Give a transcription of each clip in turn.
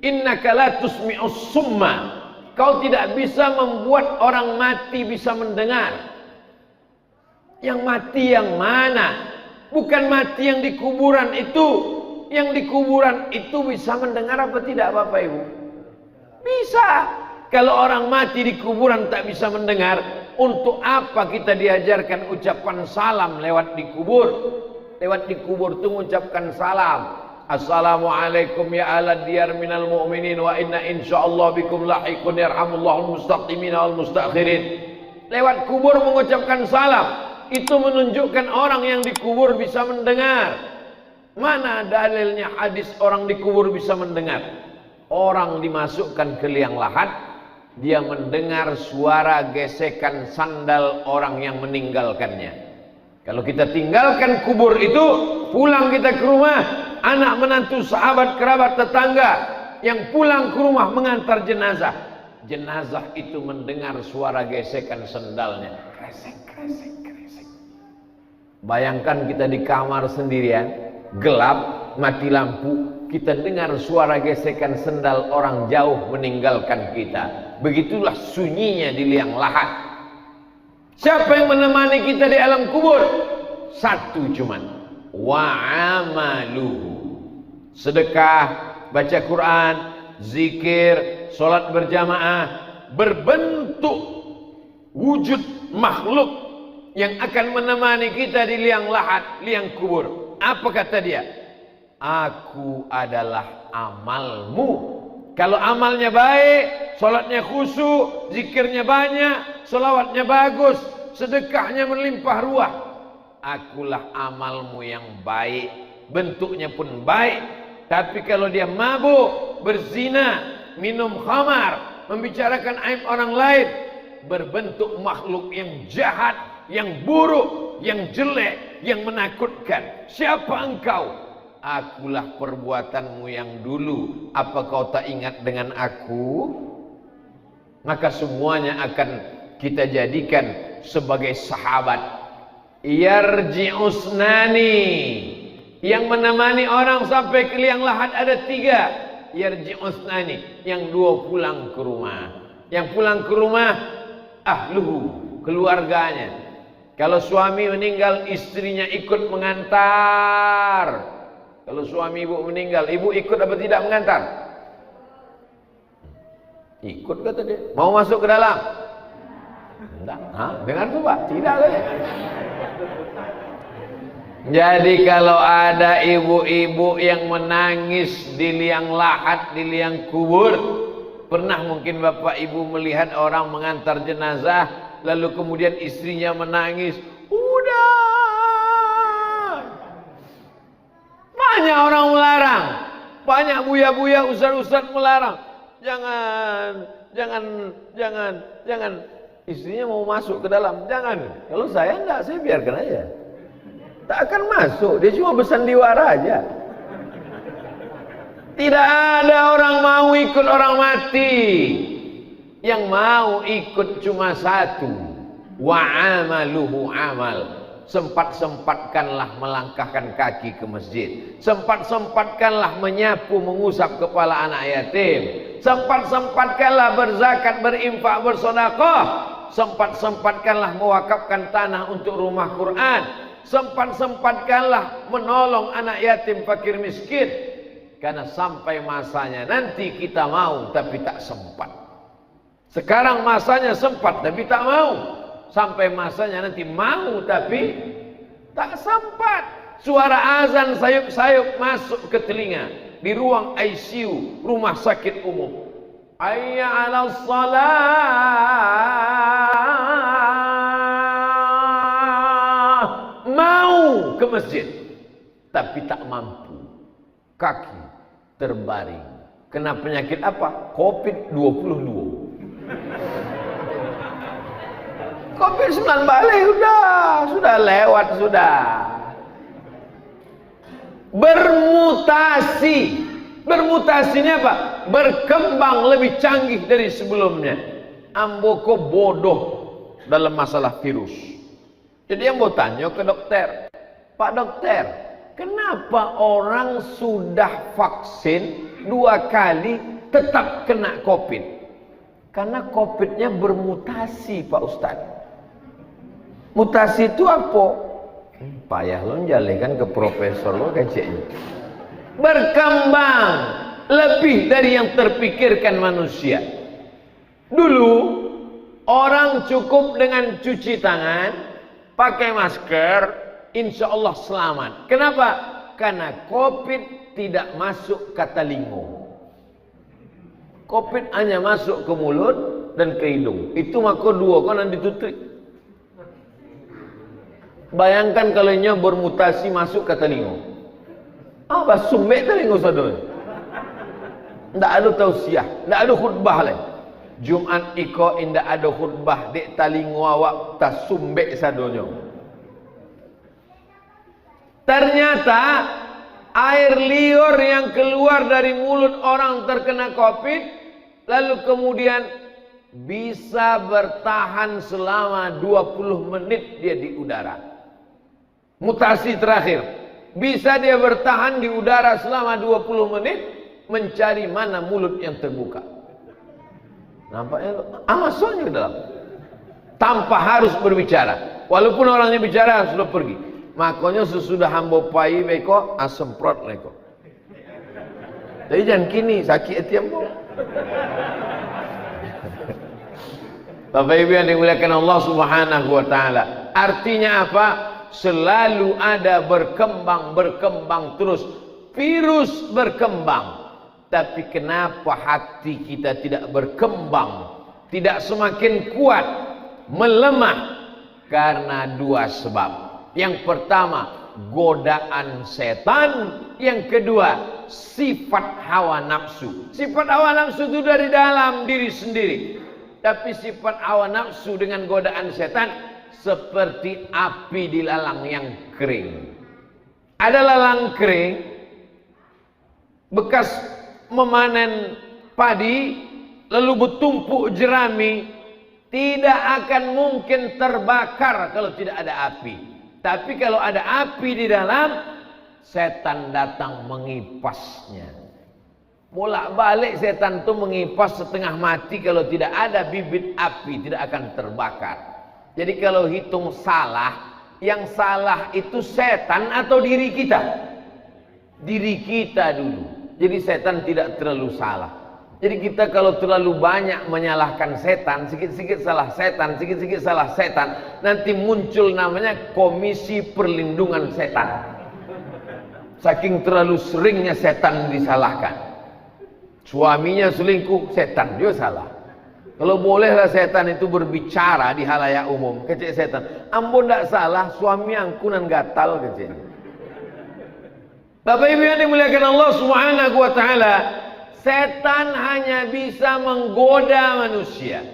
Innaka la tusmi'us summa. Kau tidak bisa membuat orang mati bisa mendengar. Yang mati yang mana? Bukan mati yang di kuburan itu. Yang di kuburan itu bisa mendengar apa tidak Bapak Ibu? Bisa. Kalau orang mati di kuburan tak bisa mendengar, untuk apa kita diajarkan ucapan salam lewat di kubur? Lewat di kubur itu mengucapkan salam. Assalamualaikum ya ala diyar minal mu'minin wa inna insyaallah bikum lahiqun yarhamullahul mustaqimin wal mustakhirin. Lewat kubur mengucapkan salam. Itu menunjukkan orang yang dikubur bisa mendengar. Mana dalilnya hadis orang dikubur bisa mendengar? Orang dimasukkan ke liang lahat, dia mendengar suara gesekan sandal orang yang meninggalkannya. Kalau kita tinggalkan kubur itu, pulang kita ke rumah, anak menantu sahabat kerabat tetangga yang pulang ke rumah mengantar jenazah, jenazah itu mendengar suara gesekan sandalnya, kresek kresek kresek. Bayangkan kita di kamar sendirian, gelap, mati lampu, kita dengar suara gesekan sendal orang jauh meninggalkan kita. Begitulah sunyinya di liang lahat. Siapa yang menemani kita di alam kubur? Satu cuman, wa amaluhu. Sedekah, baca Quran, zikir, sholat berjamaah, berbentuk wujud makhluk yang akan menemani kita di liang lahat, liang kubur. Apa kata dia? Aku adalah amalmu. Kalau amalnya baik, sholatnya khusyuk, zikirnya banyak, sholawatnya bagus, sedekahnya melimpah ruah, akulah amalmu yang baik, bentuknya pun baik. Tapi kalau dia mabuk, berzina, minum khamar, membicarakan aib orang lain, berbentuk makhluk yang jahat, yang buruk, yang jelek, yang menakutkan. Siapa engkau? Akulah perbuatanmu yang dulu. Apa kau tak ingat dengan aku? Maka semuanya akan kita jadikan sebagai sahabat. Yarji'usnani, yang menemani orang sampai ke liang lahat ada 3. Yarji'usnani, yang 2 pulang ke rumah. Yang pulang ke rumah ahluhu, keluarganya. Kalau suami meninggal, istrinya ikut mengantar. Kalau suami ibu meninggal, ibu ikut apa tidak mengantar? Ikut kata dia. Mau masuk ke dalam? Enggak. Hah? Dengar tuh Pak? Tidak kata. Jadi kalau ada ibu-ibu yang menangis di liang lahat, di liang kubur, pernah mungkin Bapak Ibu melihat orang mengantar jenazah, lalu kemudian istrinya menangis, udah. Banyak orang melarang, banyak buya-buya, ustaz-ustaz melarang. Jangan. Istrinya mau masuk ke dalam, jangan. Kalau saya enggak, saya biarkan aja. Tak akan masuk, dia cuma bersandiwara aja. Tidak ada orang mau ikut orang mati. Yang mau ikut cuma satu. Wa amaluhu amal. Sempat-sempatkanlah melangkahkan kaki ke masjid. Sempat-sempatkanlah menyapu, mengusap kepala anak yatim. Sempat-sempatkanlah berzakat, berinfak, bersedekah. Sempat-sempatkanlah mewakafkan tanah untuk rumah Quran. Sempat-sempatkanlah menolong anak yatim, fakir, miskin. Karena sampai masanya nanti kita mau tapi tak sempat. Sekarang masanya sempat tapi tak mau. Sampai masanya nanti mau tapi tak sempat. Suara azan sayup-sayup masuk ke telinga di ruang ICU rumah sakit umum. Hayya 'alas shalah. Mau ke masjid tapi tak mampu. Kaki terbaring. Kena penyakit apa? COVID-22. COVID-19 balik, sudah lewat, sudah. Bermutasi. Bermutasinya apa? Berkembang lebih canggih dari sebelumnya. Amboko bodoh dalam masalah virus. Jadi yang mau tanya ke dokter, Pak Dokter, kenapa orang sudah vaksin 2 kali tetap kena COVID? Karena COVID-nya bermutasi, Pak Ustadz. Mutasi itu apa? Payah lo menjalikan ke profesor lo kayaknya. Berkembang lebih dari yang terpikirkan manusia. Dulu orang cukup dengan cuci tangan, pakai masker, insya Allah selamat. Kenapa? Karena COVID tidak masuk ke telinga. COVID hanya masuk ke mulut dan ke hidung. Itu maka dua kan ditutup. Bayangkan kalau nya bermutasi masuk ke telinga. Apa sumbek telinga saudara? Tidak ada tausiah, tidak ada khutbah lagi. Jumat iko indah ada khutbah dek talingu awak tak sumbek sadonyo. Ternyata air liur yang keluar dari mulut orang terkena COVID lalu kemudian bisa bertahan selama 20 menit dia di udara. Mutasi terakhir, bisa dia bertahan di udara selama 20 menit mencari mana mulut yang terbuka. Nampaknya masuknya ke dalam tanpa harus berbicara, walaupun orangnya bicara sudah pergi. Makanya sesudah hamba pai beko asemprot leko. Jadi jangan kini sakit hati ambo. Bapak Ibu yang dimuliakan Allah Subhanahu wa taala. Artinya apa? Selalu ada berkembang terus. Virus berkembang. Tapi kenapa hati kita tidak berkembang, tidak semakin kuat, melemah? Karena dua sebab. Yang pertama, godaan setan. Yang kedua, sifat hawa nafsu. Sifat hawa nafsu itu dari dalam diri sendiri. Tapi sifat hawa nafsu dengan godaan setan seperti api di lalang yang kering. Ada lalang kering bekas memanen padi lalu bertumpuk jerami, tidak akan mungkin terbakar kalau tidak ada api. Tapi kalau ada api di dalam, setan datang mengipasnya. Bolak-balik setan itu mengipas setengah mati. Kalau tidak ada bibit api tidak akan terbakar. Jadi kalau hitung salah, yang salah itu setan atau diri kita? Diri kita dulu. Jadi setan tidak terlalu salah. Jadi kita kalau terlalu banyak menyalahkan setan, sikit-sikit salah setan, sikit-sikit salah setan, nanti muncul namanya Komisi Perlindungan Setan. Saking terlalu seringnya setan disalahkan. Suaminya selingkuh, setan dia salah. Kalau bolehlah setan itu berbicara di halayak umum, kecil setan. Ambo ndak salah, suami angkunan gatal kecil. Bapak Ibu yang dimuliakan Allah Subhanahu wa taala, setan hanya bisa menggoda manusia.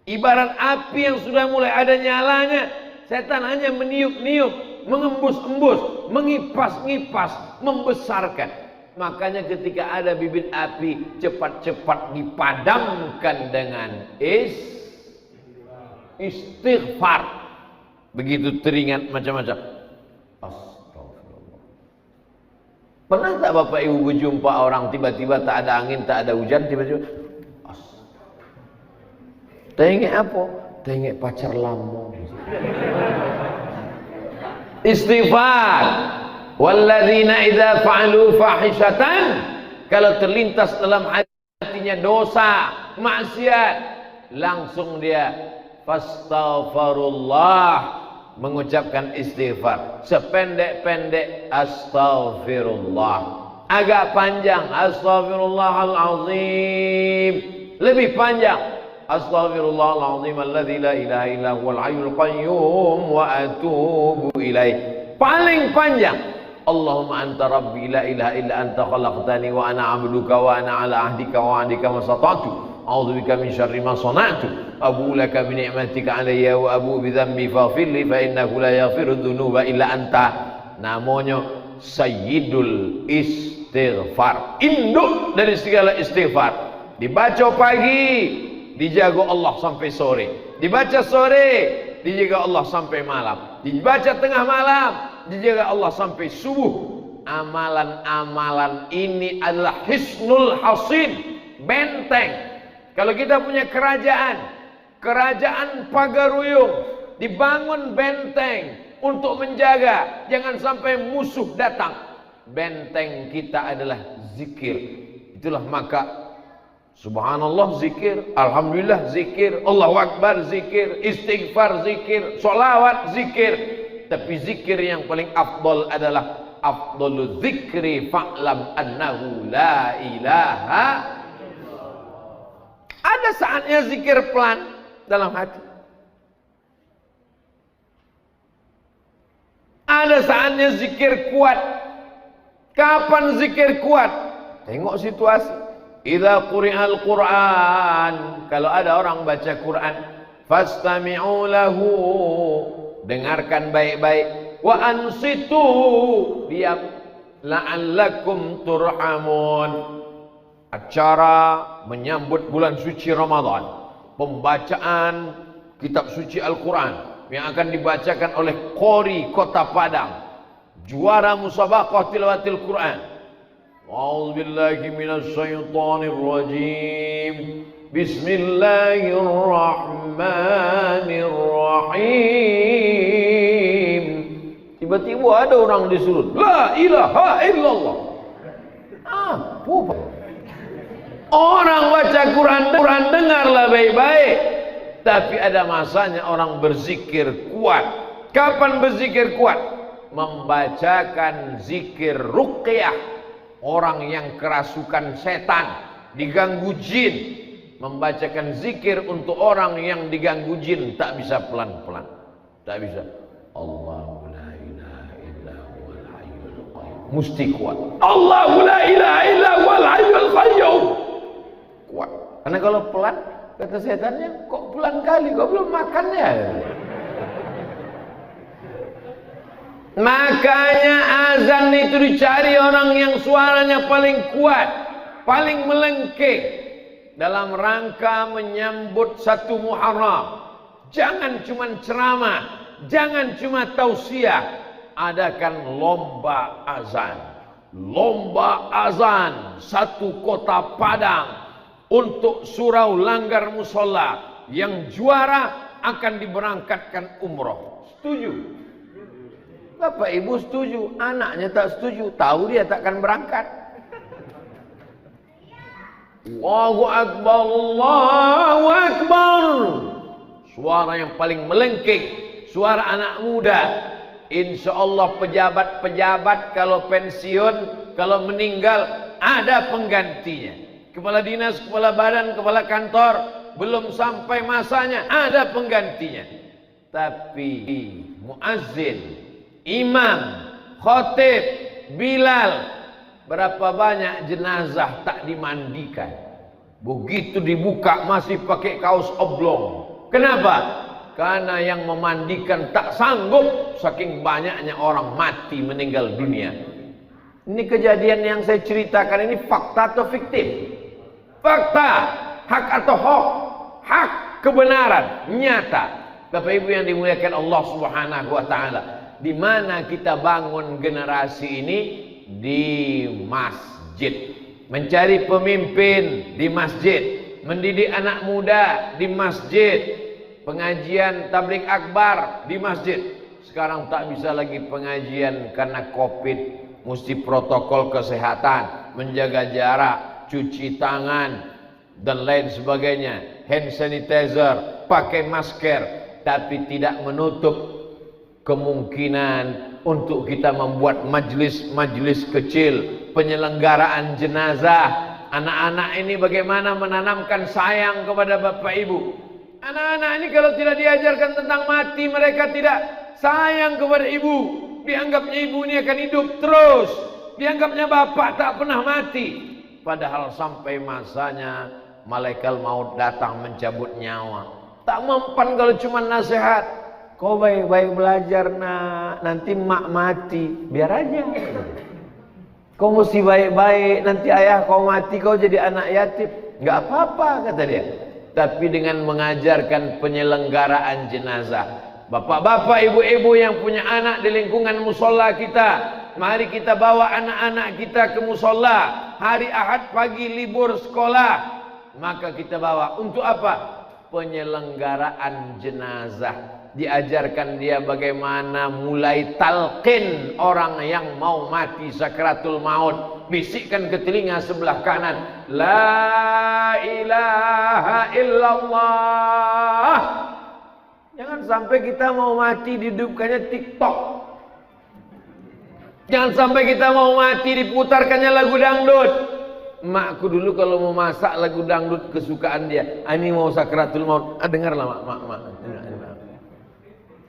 Ibarat api yang sudah mulai ada nyalanya, setan hanya meniup-niup, mengembus-embus, mengipas-ngipas, membesarkan. Makanya ketika ada bibit api, cepat-cepat dipadamkan dengan istighfar. Begitu teringat macam-macam. Pernah tak Bapak Ibu berjumpa orang tiba-tiba tak ada angin, tak ada hujan, tiba-tiba tengok apa? Tengok pacar lama. Istighfar. Walladzina idza fa'alu fahishatan, kalau terlintas dalam hatinya dosa, maksiat, langsung dia fastaghfirullah, mengucapkan istighfar. Sependek-pendek astaghfirullah, agak panjang astaghfirullahalazim, lebih panjang astaghfirullahalazim alladzi la ilaha illa huwal hayyul qayyum wa atubu ilaih. Paling panjang Allahumma anta rabbi la ilaha illa anta khalaqtani wa ana 'abduka wa ana 'ala ahdika wa 'adika masata'tu a'udzubika min syarri ma sana'tu abu laka bi ni'matika 'alayya wa abu bi dhanbi faghfir li fa innahu la yaghfiru dzunuba illa anta. Namanya Sayyidul Istighfar, induk dari segala istighfar. Dibaca pagi, dijaga Allah sampai sore. Dibaca sore, dijaga Allah sampai malam. Dibaca tengah malam, dijaga Allah sampai subuh. Amalan-amalan ini adalah hisnul hasin, benteng. Kalau kita punya kerajaan, kerajaan Pagaruyung, dibangun benteng untuk menjaga jangan sampai musuh datang. Benteng kita adalah zikir. Itulah maka subhanallah zikir, alhamdulillah zikir, Allahu akbar zikir, istighfar zikir, sholawat zikir. Tapi zikir yang paling afdal adalah afdalu zikri fa'lam annahu la ilaha. Ada saatnya zikir pelan dalam hati, ada saatnya zikir kuat. Kapan zikir kuat? Tengok situasi. Idza quri'al Qur'an, kalau ada orang baca Quran, fastami'u lahu, dengarkan baik-baik, wa ansitu, diam, la'allakum turhamun. Acara menyambut bulan suci Ramadan, pembacaan kitab suci Al-Quran yang akan dibacakan oleh Qori Kota Padang, juara musabaqah tilawatil Quran. A'udzubillahi minasyaitonir rajim. Bismillahirrahmanirrahim. Tiba-tiba ada orang disuruh la ilaha illallah. Apa? Orang baca Quran dengarlah baik-baik. Tapi ada masanya orang berzikir kuat. Kapan berzikir kuat? Membacakan zikir ruqyah. Orang yang kerasukan setan, diganggu jin, membacakan zikir untuk orang yang diganggu jin, tak bisa pelan-pelan, tak bisa. Allahu la ilaha illa huwal hayyul qayyum, mesti kuat. Allahu la ilaha illa huwal hayyul qayyum, kuat. Karena kalau pelan, kata setannya, kok pelan kali, kok belum makannya. Makanya azan itu dicari orang yang suaranya paling kuat, paling melengking, dalam rangka menyambut 1 Muharram. Jangan cuma ceramah, jangan cuma tausiah, adakan lomba azan. Lomba azan 1 Kota Padang untuk surau Langgar Musola. Yang juara akan diberangkatkan umroh. Setuju? Bapak ibu setuju, anaknya tak setuju, tahu dia takkan berangkat. Allahu Akbar, Allahu Akbar. Suara yang paling melengking, suara anak muda. Insya Allah pejabat-pejabat kalau pensiun, kalau meninggal ada penggantinya. Kepala dinas, kepala badan, kepala kantor, belum sampai masanya ada penggantinya. Tapi muazzin, imam, khotib, Bilal, berapa banyak jenazah tak dimandikan. Begitu dibuka masih pakai kaos oblong. Kenapa? Karena yang memandikan tak sanggup, saking banyaknya orang mati meninggal dunia. Ini kejadian yang saya ceritakan ini fakta atau fiktif? Fakta. Hak atau hoax? Hak, kebenaran, nyata. Bapak ibu yang dimuliakan Allah Subhanahu wa taala, di mana kita bangun generasi ini? Di masjid. Mencari pemimpin di masjid, mendidik anak muda di masjid, pengajian tabligh akbar di masjid. Sekarang tak bisa lagi pengajian karena Covid, mesti protokol kesehatan, menjaga jarak, cuci tangan dan lain sebagainya, hand sanitizer, pakai masker, tapi tidak menutup kemungkinan untuk kita membuat majlis-majlis kecil, penyelenggaraan jenazah. Anak-anak ini bagaimana menanamkan sayang kepada bapak ibu. Anak-anak ini kalau tidak diajarkan tentang mati, mereka tidak sayang kepada ibu. Dianggapnya ibu ini akan hidup terus, dianggapnya bapak tak pernah mati. Padahal sampai masanya malaikat maut datang mencabut nyawa. Tak mempan kalau cuma nasihat. Kau baik-baik belajar nak, nanti mak mati, biar aja. Kau mesti baik-baik, nanti ayah kau mati, kau jadi anak yatim. Enggak apa-apa kata dia. Tapi dengan mengajarkan penyelenggaraan jenazah. Bapak-bapak, ibu-ibu yang punya anak di lingkungan musola kita, Mari kita bawa anak-anak kita ke musola. Hari Ahad pagi libur sekolah. Maka kita bawa untuk apa? Penyelenggaraan jenazah. Diajarkan dia bagaimana mulai talqin orang yang mau mati sakratul maut. Bisikkan ke telinga sebelah kanan, la ilaha illallah. Jangan sampai kita mau mati dihidupkannya TikTok. Jangan sampai kita mau mati diputarkannya lagu dangdut. Makku dulu kalau mau masak lagu dangdut kesukaan dia. Ini mau sakratul maut. Dengarlah mak.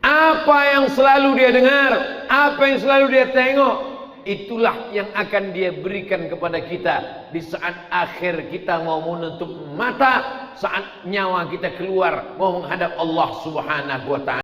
Apa yang selalu dia dengar, apa yang selalu dia tengok, itulah yang akan dia berikan kepada kita di saat akhir kita mau menutup mata, saat nyawa kita keluar mau menghadap Allah Subhanahu wa ta'ala.